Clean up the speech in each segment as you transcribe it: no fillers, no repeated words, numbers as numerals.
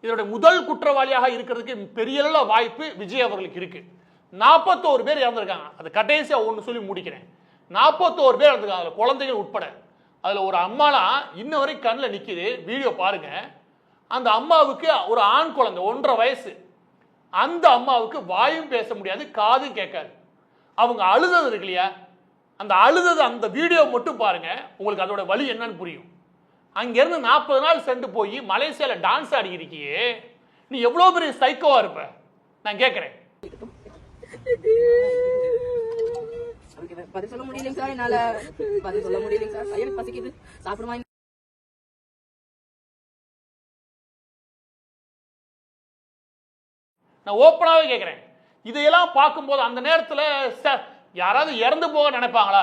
இதனுடைய முதல் குற்றவாளியாக இருக்கிறதுக்கு பெரிய அளவு வாய்ப்பு விஜய் அவர்களுக்கு இருக்கு. 41 பேர் இறந்திருக்காங்க. அது கடைசியா ஒன்று சொல்லி முடிக்கிறேன். 41 பேர் இறந்திருக்காங்க, அதுல குழந்தைகள் உட்பட. அதுல ஒரு அம்மாலாம் இன்ன வரை கண்ணில் நிக்குது, வீடியோ பாருங்க. அந்த அம்மாவுக்கு ஒரு ஆண் குழந்தை 1.5 வயசு. அந்த அம்மாவுக்கு வாயும் பேச முடியாது, காதும் கேட்காது. அவங்க அழுதது இருக்கு இல்லையா, அந்த அழுதது அந்த வீடியோ மட்டும் பாருங்க, உங்களுக்கு அதோட வலி என்னன்னு புரியும். அங்கிருந்து 40 நாள் சென்று போய் மலேசியால டான்ஸ் ஆடி இருக்கியே, நீ எவ்வளவு பெரிய சைக்கோவா இருப்ப நான் கேட்கிறேன். பதில் சொல்ல முடியலைங்க சார், என்னால பதில் சொல்ல முடியலைங்க சார். எனக்கு பசிக்குது, சாப்பிடுமா? நான் ஓப்பனாவே கேட்கிறேன். இதையெல்லாம் பார்க்கும்போது அந்த நேரத்தில் யாராவது இறந்து போக நினைப்பாங்களா?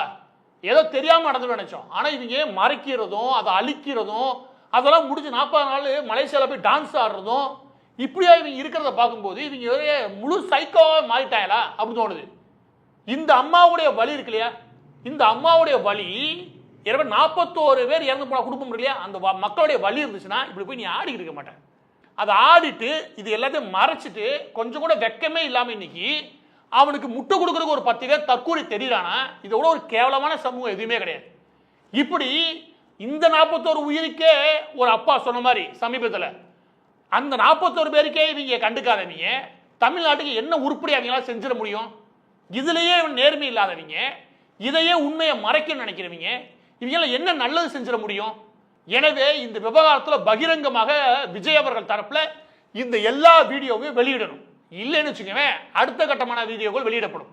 ஏதோ தெரியாம நடந்து நினைச்சோம். ஆனா இவங்க மறைக்கிறதும் அதை அழிக்கிறதும் அதெல்லாம் முடிஞ்சு 40 நாள் மலேசியால போய் டான்ஸ் ஆடுறதும் இப்படியா இவங்க இருக்கிறத பார்க்கும்போது இவங்க முழு சைக்கோவா மாறிட்டாங்களா அப்படின்னு தோணுது. இந்த அம்மாவுடைய வலி இருக்கு இல்லையா, இந்த அம்மாவுடைய வலி 41 பேர் இறந்து போன குடும்பம் இருக்கு இல்லையா, அந்த மக்களுடைய வலி இருந்துச்சுன்னா இப்படி போய் நீ ஆடிக்கிட்டு இருக்க மாட்டேன். அதை ஆடிட்டு இது எல்லாத்தையும் மறைச்சிட்டு கொஞ்சம் கூட வெக்கமே இல்லாம இன்னைக்கு அவனுக்கு முட்டை கொடுக்கறதுக்கு ஒரு 10 பேர் தற்கூரி தெரியலானா இதோட ஒரு கேவலமான சமூகம் எதுவுமே கிடையாது. இப்படி இந்த 41 உயிருக்கே ஒரு அப்பா சொன்ன மாதிரி சமீபத்தில் அந்த 41 பேருக்கே இவங்க கண்டுக்காதவங்க தமிழ்நாட்டுக்கு என்ன உருப்படி அவங்களால செஞ்சிட முடியும்? இதுலயே நேர்மை இல்லாதவங்க, இதையே உண்மையை மறைக்க நினைக்கிறவங்க, இவங்களால என்ன நல்லது செஞ்சிட முடியும்? எனவே இந்த விவகாரத்தில் பகிரங்கமாக விஜய் அவர்கள் தரப்புல இந்த எல்லா வீடியோவையும் வெளியிடணும். இல்லைன்னு வச்சுக்கவே அடுத்த கட்டமான வீடியோக்கள் வெளியிடப்படும்.